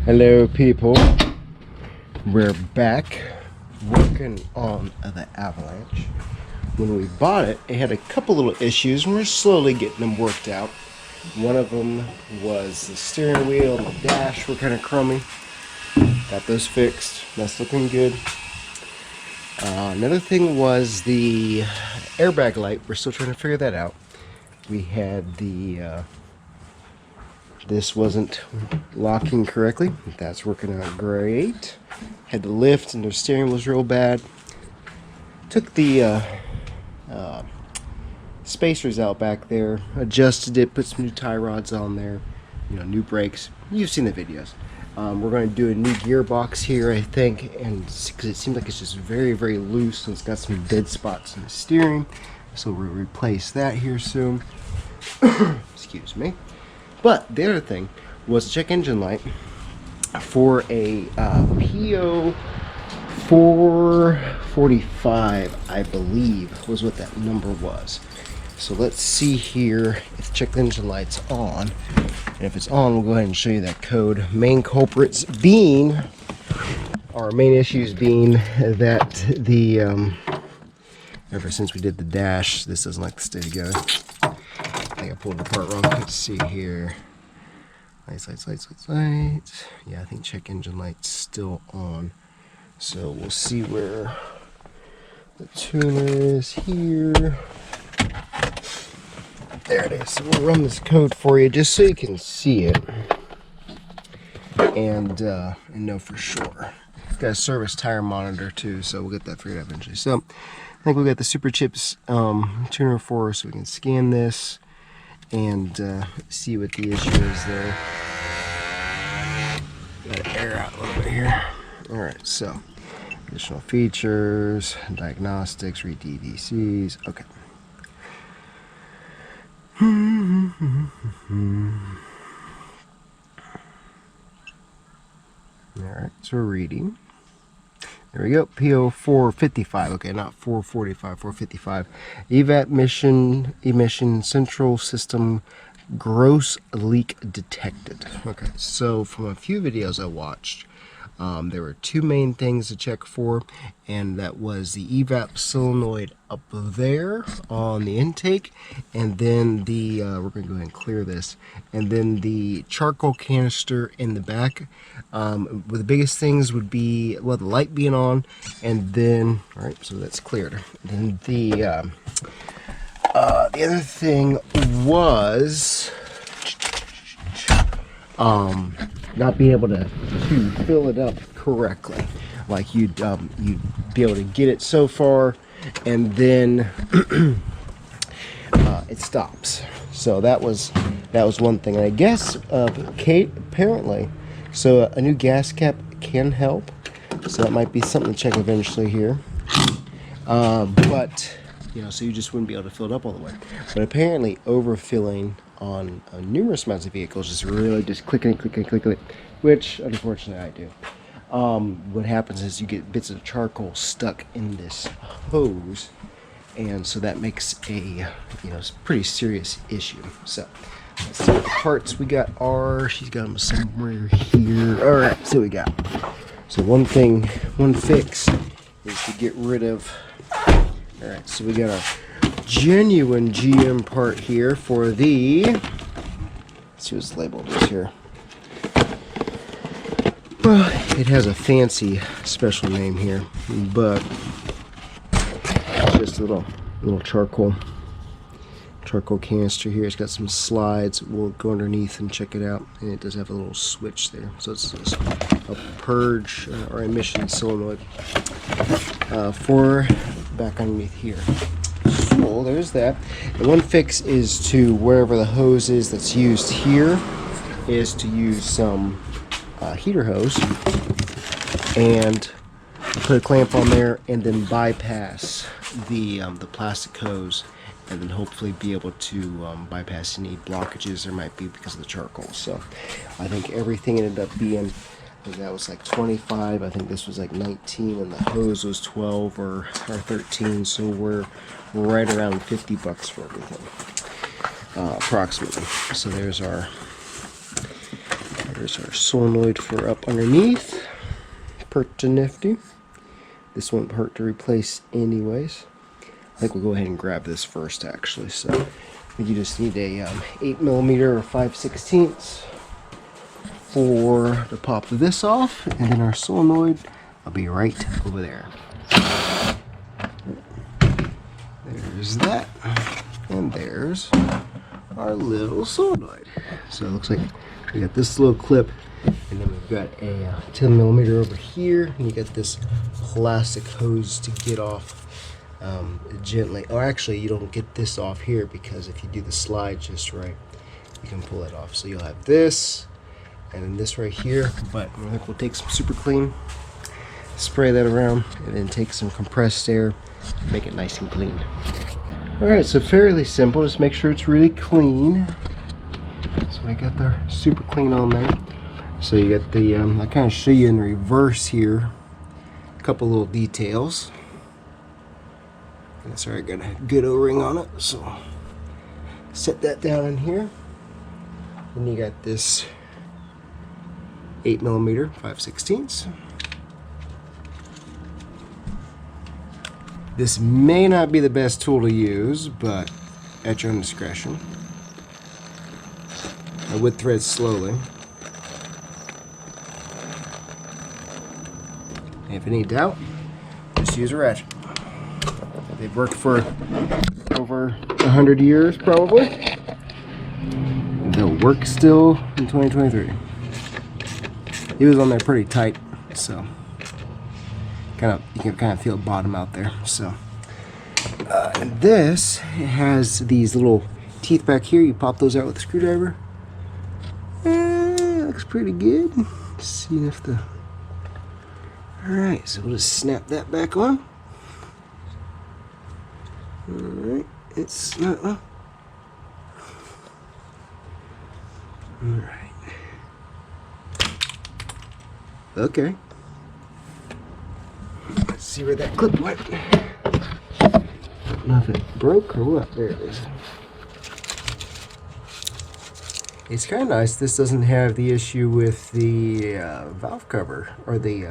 Hello people, we're back working on the Avalanche. When we bought it, it had a couple little issues and we're slowly getting them worked out. One of them was the steering wheel and the dash were kind of crummy. Got those fixed, that's looking good. Another thing was the airbag light. We're still trying to figure that out. We had the this wasn't locking correctly. That's working out great. Had to lift and the steering was real bad. Took the spacers out back there, adjusted it, put some new tie rods on there, you know, new brakes. You've seen the videos. We're going to do a new gearbox here, I think, and because it seems like it's just very loose and it's got some dead spots in the steering, so we'll replace that here soon. Excuse me. But the other thing was a check engine light for a PO455, I believe, was what that number was. So let's see here if the check engine light's on. And if it's on, we'll go ahead and show you that code. Main culprits being, our main issues being that the, ever since we did the dash, this doesn't like to stay together. I think I pulled the part wrong. Let's see here. Lights. Yeah, I think check engine light's still on. So we'll see where the tuner is here. There it is. So we'll run this code for you just so you can see it and know for sure. It's got a service tire monitor too, so we'll get that figured out eventually. So I think we got the Super Chips tuner for us, so we can scan this and see what the issue is there. Let it air out a little bit here. Alright, so additional features, diagnostics, read DVCs. Okay. Alright, so we're reading. There we go, PO455, okay, not 445, 455. Emission Central System Gross Leak Detected. Okay, so from a few videos I watched, there were two main things to check for, and that was the evap solenoid up there on the intake, and then the, we're going to go ahead and clear this, and then the charcoal canister in the back. The biggest things would be, well, the light being on, and then, alright, so that's cleared. And then the other thing was not being able to fill it up correctly. Like you'd be able to get it so far and then it stops. So that was one thing. And I guess apparently, so a new gas cap can help. So that might be something to check eventually here. But you know, so you just wouldn't be able to fill it up all the way. But apparently overfilling on numerous amounts of vehicles is really just clicking it, which unfortunately I do. What happens is you get bits of charcoal stuck in this hose, and so that makes a pretty serious issue. So let's see what the parts we got are. She's got them somewhere here. All right, so we got. So one fix is to get rid of. All right, so we got our genuine GM part here for the. Let's see what's labeled is here. Well, it has a fancy special name here, but it's just a little charcoal canister here. It's got some slides. We'll go underneath and check it out, and it does have a little switch there. So it's just a purge or emission solenoid for back underneath here. So there's that. The one fix is to wherever the hose is that's used here is to use some heater hose and put a clamp on there and then bypass the plastic hose, and then hopefully be able to bypass any blockages there might be because of the charcoal. So I think everything ended up being, I think that was like 25, I think this was like 19, and the hose was 12 or 13, so we're right around $50 for everything, approximately. So there's There's our solenoid for up underneath. Pretty nifty. This won't hurt to replace anyways. I think we'll go ahead and grab this first actually. So I think you just need a 8mm or 5/16 to pop this off, and then our solenoid will be right over there. There's that, and there's our little solenoid. So it looks like we got this little clip, and then we've got a 10mm over here, and you got this plastic hose to get off gently. Oh, actually, you don't get this off here because if you do the slide just right, you can pull it off. So you'll have this, and then this right here. But I think we'll take some super clean, spray that around, and then take some compressed air, make it nice and clean. Alright, so fairly simple. Just make sure it's really clean. So I got the super clean on there. So you got the, I kind of show you in reverse here, a couple little details. That's alright, got a good O-ring on it, so set that down in here. Then you got this 8mm 5/16. This may not be the best tool to use, but at your own discretion. I would thread slowly. If any doubt, just use a ratchet. They've worked for over 100 years probably. They'll work still in 2023. He was on there pretty tight, so you can kind of feel bottom out there. So and this has these little teeth back here. You pop those out with a screwdriver. Looks pretty good. See if the... Alright, so we'll just snap that back on. Alright, it's not... Alright. Okay. Let's see where that clip went. I don't know if it broke or what. There it is. It's kind of nice this doesn't have the issue with the valve cover or the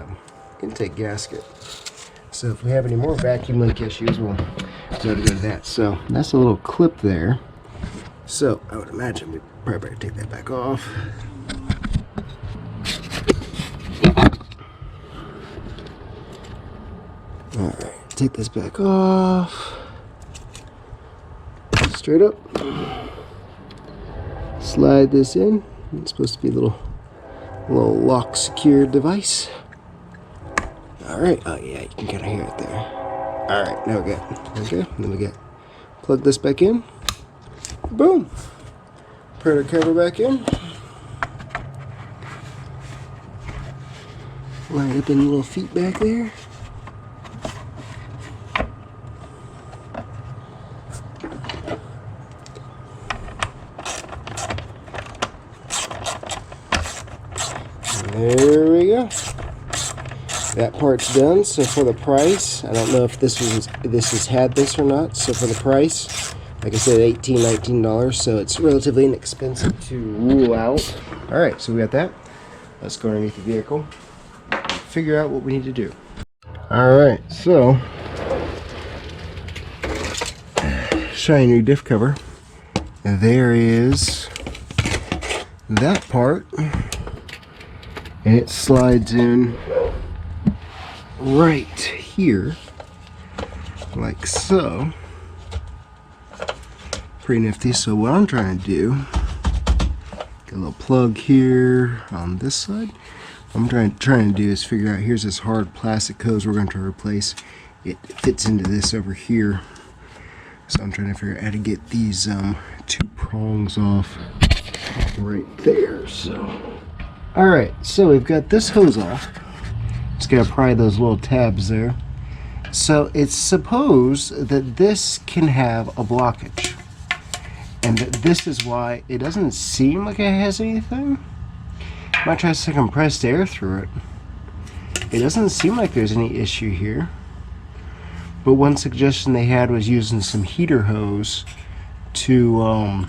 intake gasket. So if we have any more vacuum leak issues, we'll be able to go to that. So that's a little clip there. So I would imagine we probably better take that back off. Alright, take this back off. Straight up. Slide this in. It's supposed to be a little lock secure device. Alright, oh yeah, you can kind of hear it there. Alright, now we're good. Okay, then we get plug this back in. Boom. Put our cover back in. Line up in the little feet back there. There we go. That part's done. So for the price, I don't know if this has had this or not. So for the price, like I said, $18–19. So it's relatively inexpensive to rule out. All right, so we got that. Let's go underneath the vehicle, figure out what we need to do. All right, so shiny new diff cover. And there is that part. And it slides in right here, like so. Pretty nifty. So what I'm trying to do, get a little plug here on this side. What I'm trying to do is figure out, here's this hard plastic hose we're going to replace. It fits into this over here. So I'm trying to figure out how to get these two prongs off right there. So. Alright, so we've got this hose off. Just gotta pry those little tabs there. So it's supposed that this can have a blockage. And that this is why it doesn't seem like it has anything. I might try some compressed air through it. It doesn't seem like there's any issue here. But one suggestion they had was using some heater hose to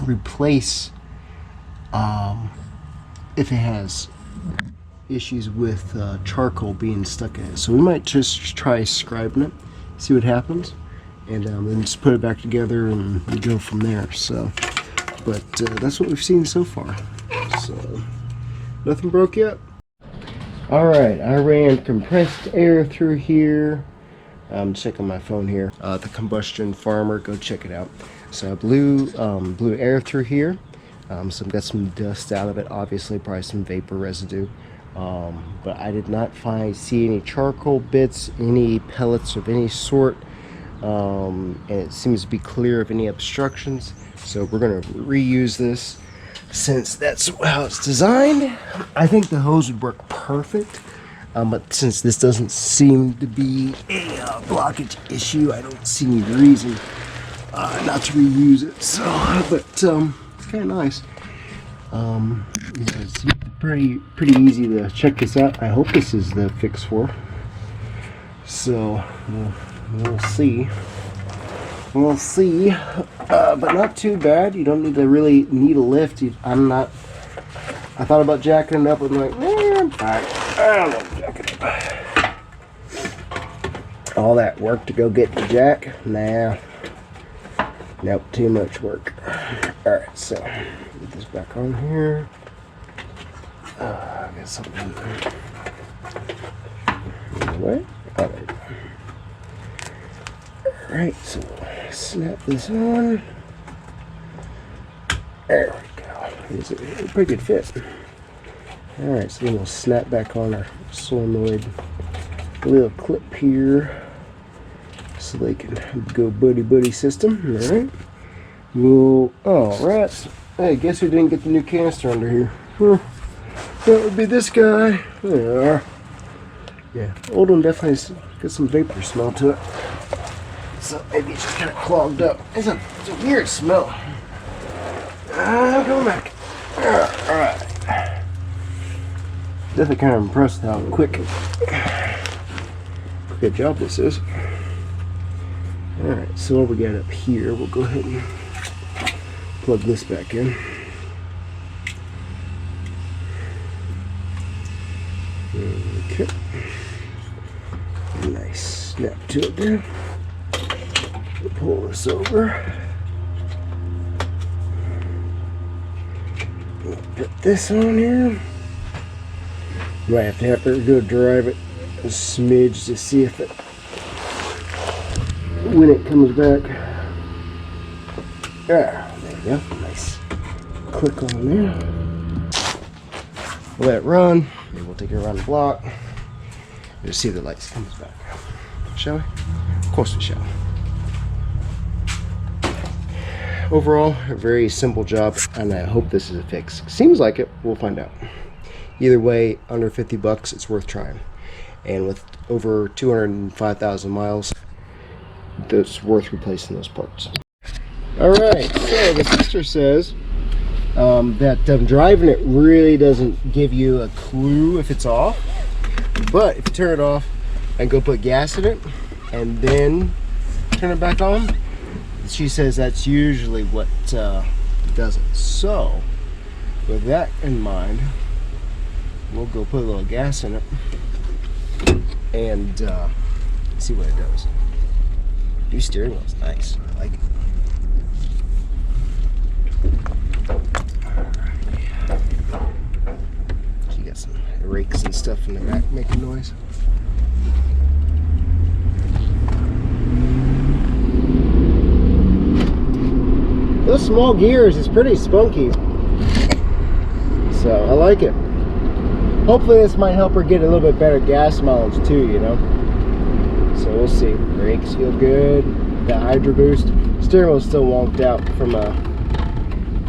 replace if it has issues with charcoal being stuck in it. So we might just try scribing it, see what happens, and then just put it back together and we go from there. So, but that's what we've seen so far. So nothing broke yet. Alright, I ran compressed air through here. I'm checking my phone here. The Combustion Farmer, go check it out. So I blew air through here. So I've got some dust out of it, obviously probably some vapor residue. But I did not see any charcoal bits, any pellets of any sort. And it seems to be clear of any obstructions. So we're going to reuse this. Since that's how it's designed, I think the hose would work perfect, but since this doesn't seem to be a blockage issue, I don't see any reason not to reuse it. So, but it's kind of nice. Yeah, it's pretty easy to check this out. I hope this is the fix for. So we'll see. We'll see, but not too bad. You don't need to really need a lift. I thought about jacking it up. I'm like, I'm fine. I don't want to jack it up. All that work to go get the jack? Nah. Nope, too much work. Alright, so get this back on here. I got something in there. What? Oh, there you go. Alright, so snap this on. There we go. It's a pretty good fit. Alright, so then we'll snap back on our solenoid little clip here so they can go buddy system. Alright. We'll, oh rats. Hey, guess who didn't get the new canister under here? That would be this guy. There you are. Yeah, old one definitely got some vapor smell to it. So maybe it's just kind of clogged up. It's a weird smell. Go back. Alright. Definitely kind of impressed how quick good job this is. Alright, so what we got up here, we'll go ahead and plug this back in. Okay. Nice snap to it there. We'll pull this over. We'll put this on here. Might have to go drive it a smidge to see if it, when it comes back. There you go. Nice. Click on there. Let it run. Maybe we'll take it around the block. We'll see if the lights comes back. Shall we? Of course we shall. Overall, a very simple job, and I hope this is a fix. Seems like it. We'll find out. Either way, under 50 bucks, it's worth trying. And with over 205,000 miles, it's worth replacing those parts. Alright, so the sister says that driving it really doesn't give you a clue if it's off. But if you turn it off and go put gas in it and then turn it back on, she says that's usually what does it. So with that in mind, we'll go put a little gas in it and see what it does. New steering wheel is nice. I like it. She got some rakes and stuff in the back making noise. Those small gears is pretty spunky. So I like it. Hopefully this might help her get a little bit better gas mileage too, you know. So we'll see. Brakes feel good. The Hydro Boost. Steering wheel still wonked out from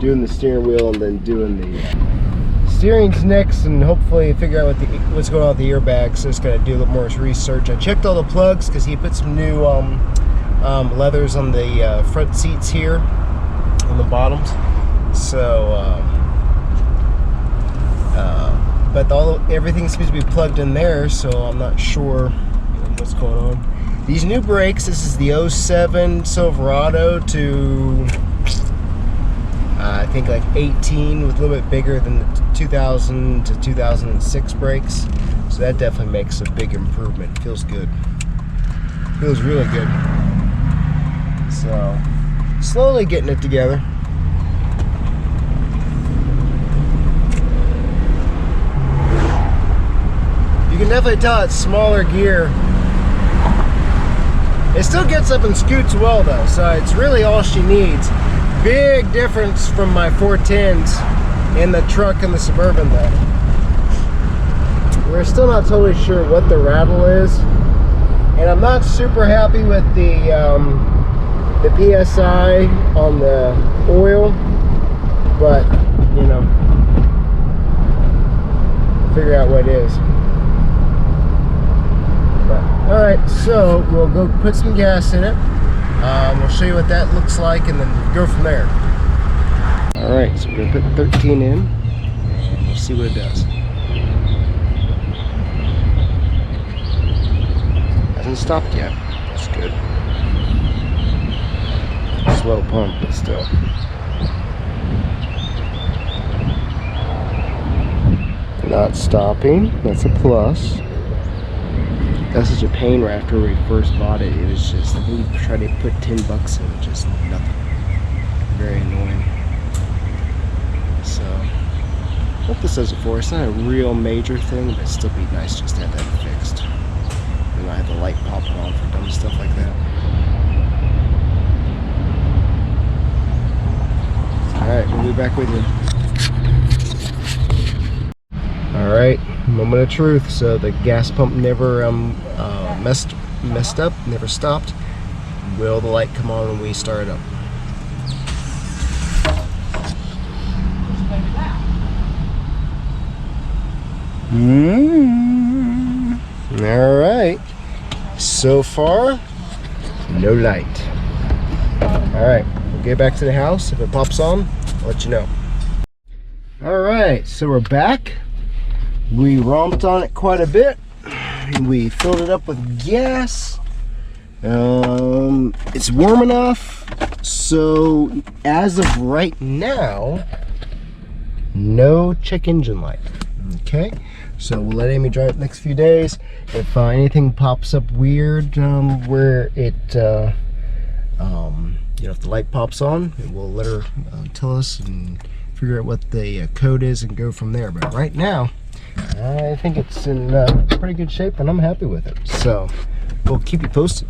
doing the steering wheel and then doing the steering's next, and hopefully figure out what's going on with the airbags. So just gotta do a little more research. I checked all the plugs because he put some new leathers on the front seats here on the bottoms. So but everything seems to be plugged in there, so I'm not sure what's going on. These new brakes, this is the 07 Silverado to I think like 18, with a little bit bigger than the 2000 to 2006 brakes, so that definitely makes a big improvement. Feels good. Feels really good. So, slowly getting it together. You can definitely tell it's smaller gear. It still gets up and scoots well though, so it's really all she needs. Big difference from my 410s in the truck and the Suburban though. We're still not totally sure what the rattle is, and I'm not super happy with the PSI on the oil, but you know, figure out what it is. All right, so we'll go put some gas in it. We'll show you what that looks like, and then go from there. All right, so we're gonna put 13 in, and we'll see what it does. Hasn't stopped yet. That's good. Slow pump, but still. Not stopping. That's a plus. That's such a pain right after we first bought it. It was just, I think we tried to put 10 bucks in, just nothing. Very annoying. So, hope this does it for us. It's not a real major thing, but it'd still be nice just to have that fixed. And not have the light popping on for dumb stuff like that. Alright, we'll be back with you. Alright, moment of truth. So the gas pump never messed up, never stopped. Will the light come on when we start it up? Alright, so far no light. Alright, we'll get back to the house. If it pops on, I'll let you know. Alright, so we're back. We romped on it quite a bit. We filled it up with gas. It's warm enough, so as of right now, no check engine light. Okay, so we'll let Amy drive it the next few days. If anything pops up weird where it you know, if the light pops on, we'll let her tell us and figure out what the code is and go from there. But right now, I think it's in pretty good shape, and I'm happy with it. So we'll keep you posted.